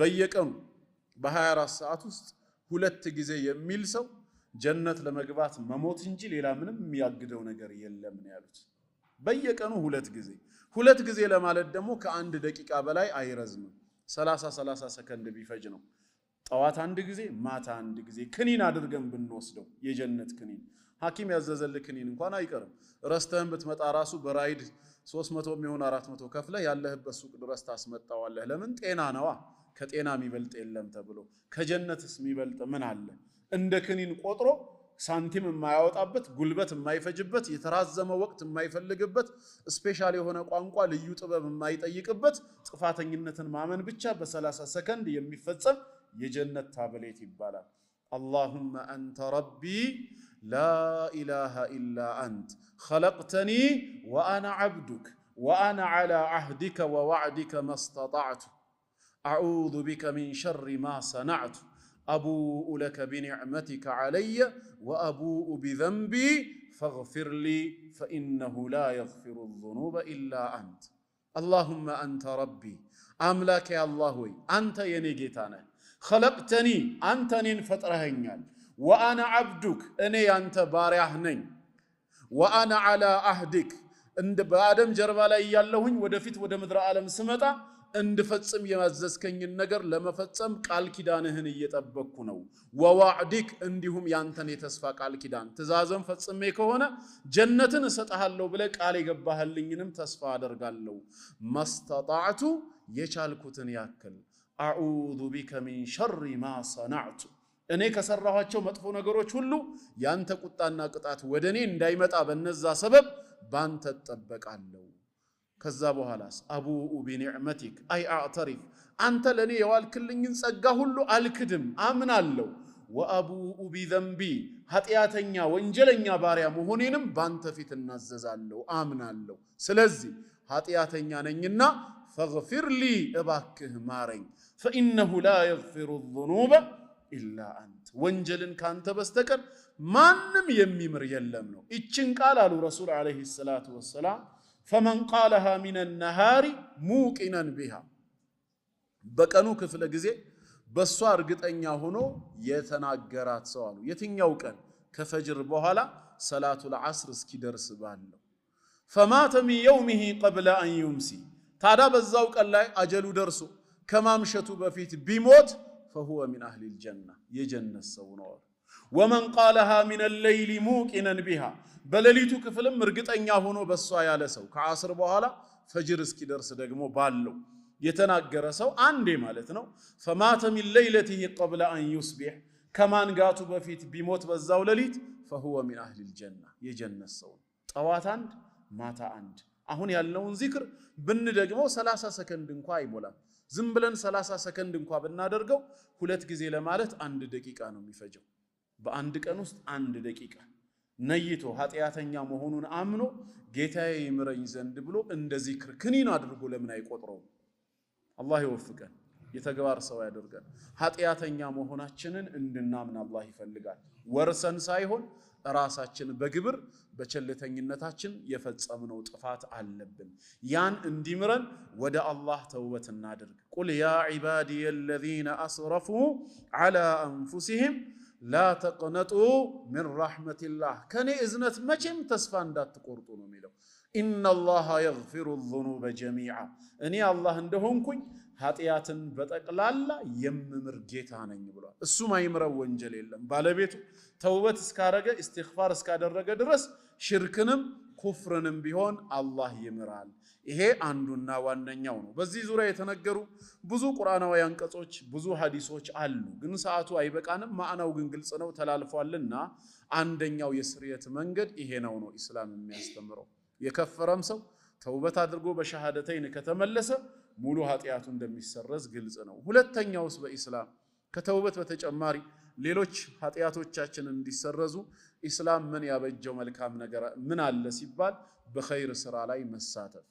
በየቀኑ በ24 ሰዓት ውስጥ 2 ጊዜ የሚል ሰው ጀነት ለመግባት መሞት እንጂ ሌላ ምንም የሚያግደው ነገር የለም ነው ያሉት። በየቀኑ 2 ጊዜ ለማለት ደግሞ ከ1 ደቂቃ በላይ አይረዝምም። 30 ሰከንድ ቢፈጅ ነው። ጠዋት 1 ጊዜ ማታ 1 ጊዜ ክኒን አድርገን ብንወስደው የጀነት ክኒን ሐኪም ያዘዘልህ ክኒን እንኳን አይቀርም። ረስተህን ብትመጣ ራሱ በራይድ 300 የሚሆን 400 ከፍለህ ያለህበት ሱቅ ድረስ ታስመጣዋለህ። ለምን? ጤና ነዋ። ከጤና የሚበልጥ የለም ተብሎ ከጀነትስ የሚበልጥ ምን አለ? እንደ ክኒን ቆጥሮ ሳንቲም የማያወጣበት ጉልበት የማይፈጅበት የተራዘመ ወቅት የማይፈልግበት ስፔሻል የሆነ ቋንቋ ልዩ ጥበብ የማይጠይቅበት ጥፋተኝነትን ማመን ብቻ በ30 ሰከንድ የሚፈጸም የጀነት ታብሌት ይባላል። اللهم أنت ربي لا إله إلا أنت خلقتني وأنا عبدك وأنا على عهدك ووعدك ما استطعت أعوذ بك من شر ما صنعت أبوء لك بنعمتك علي وأبوء بذنبي فاغفر لي فإنه لا يغفر الذنوب إلا أنت اللهم أنت ربي أملاك يا الله أنت ينيجيتانا خلقتني أنت نفترهنيال وأنا عبدك أني أنت باريحنين وأنا على عهدك عند بآدم جربا لا ياللهن ودفت ودمدر عالم سمتا እንድፈጽም ያዘዝከኝን ነገር ለመፈጸም ቃል ኪዳንህን እየጠበቅኩ ነው። ወዋዕዲክ እንዲሁም ያንተን የተስፋ ቃል ኪዳን ትእዛዝን ፈጽሜ ከሆነ ጀነትን እሰጥሃለሁ ብለህ ቃል የገባህልኝንም ተስፋ አደርጋለሁ። መስተጣዕቱ የቻልኩትን ያክል አዑዙ ቢከ ሚን ሸሪ ማ ሰነዕቱ እኔ ከሰራኋቸው መጥፎ ነገሮች ሁሉ ያንተ ቁጣና ቅጣት ወደኔ እንዳይመጣ በነዛ ሰበብ ባንተ ተጠበቃለሁ። ከዛ በኋላስ አቡኡ ቢኒዕመቲክ አይ አዕተሪፍ አንተ ለኔ የዋልክልኝን ጸጋ ሁሉ አልክድም አምናለሁ። ወአቡኡ ቢዘንቢ ኃጢአተኛ ወንጀለኛ ባሪያ መሆኔንም ባንተ ፊት እናዘዛለሁ አምናለሁ። ስለዚህ ኃጢአተኛ ነኝና ፈግፊር ሊ እባክህ ማረኝ። ፈኢነሁ ላ የግፊሩ ዙኑበ ኢላ አንተ ወንጀልን ካንተ በስተቀር ማንም የሚምር የለም ነው። ይችን ቃል አሉ ረሱል ዓለይሂ ሰላቱ ወሰላም فمن قالها من النهار موقنا بها በቀኑ ክፍለ ጊዜ በሷ እርግጠኛ ሆኖ የተናገራት ሰው አሉ። የትኛው ቀን? ከፈጅር በኋላ ሰላቱል ዐስር እስኪደርስ ባለው فمات من يومه قبل أن يمسي ታዲያ በዛው ቀን ላይ አጀሉ ደርሶ ከማምሸቱ በፊት ቢሞት فهو من أهل الجنة የጀነት ሰው ነው። ومن قالها من الليل موقنا بها በሌሊቱ ክፍልም እርግጠኛ ሆኖ በሷ ያለ ሰው ከዐስር በኋላ ፈጅር እስኪደርስ ደግሞ ባለው የተናገረ ሰው አንዴ ማለት ነው። فمات من ليلته قبل أن يصبح ከማንጋቱ በፊት ቢሞት በዛው ሌሊት فهو من أهل الجنة የጀነት ሰው ጠዋት አንድ ማታ አንድ። አሁን ያለውን ዚክር ብንደግመው 30 ሰከንድ እንኳን አይሞላም። ዝም ብለን 30 ሰከንድ እንኳን ብናደርገው 2 ጊዜ ለማለት 1 ደቂቃ ነው የሚፈጀው። በአንድ ቀን ውስጥ 1 ደቂቃ ነይቶ ኃጢአተኛ መሆኑን አምኖ ጌታዬ ይምረኝ ዘንድ ብሎ እንደ ዚክር ክኒን አድርጎ ለምን አይቆጥረው? አላህ ይወፍቀን፣ የተግባር ሰው ያደርገን። ኃጢአተኛ መሆናችንን እንድናምን አላህ ይፈልጋል። ወርሰን ሳይሆን ራሳችን በግብር በቸልተኝነታችን የፈጸምነው ጥፋት አለብን። ያን እንዲምረን ወደ አላህ ተውበት እናድርግ። ቁል ያ ዒባዲየ አለዚነ አስረፉ ዐላ አንፉሲሂም لا تقنطوا من رحمة الله كان إذنت مجم تسفان دات تقرطون ميلو إن الله يغفر الذنوب جميعا أني الله عندهم كوي هاتيات بتقلالا يممر جيتانا يبلو السما يمر وانجل يلم بالبيتو توبة اسكارجة استغفار اسكادرجة درس شركنم كفرنم بيهون الله يمرال ይሄ አንዱና ዋነኛው ነው። በዚህ ዙሪያ የተነገሩ ብዙ ቁርአናዊ አንቀጾች ብዙ ሐዲሶች አሉ። ግን ሰዓቱ አይበቃንም። ማዕናው ግን ግልጽ ነው ተላልፏልና አንደኛው የስርየት መንገድ ይሄ ነው ኢስላም የሚያስተምረው። የከፈረም ሰው ተውበት አድርጎ በሸሃደተይን ከተመለሰ ሙሉ ኃጢያቱ እንደሚሰረዝ ግልጽ ነው። ሁለተኛውስ በኢስላም ከተውበት በተጨማሪ ሌሎች ኃጢያቶቻችን እንዲሰረዙ ኢስላም ምን ያበጀው መልካም ነገር ምን አለ ሲባል በኸይር ስራ ላይ መሳተፍ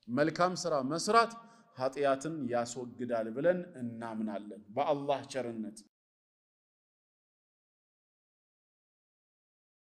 መልካም ስራ መስራት ኃጢያትን ያስወግዳል ብለን እናምናለን በአላህ ቸርነት።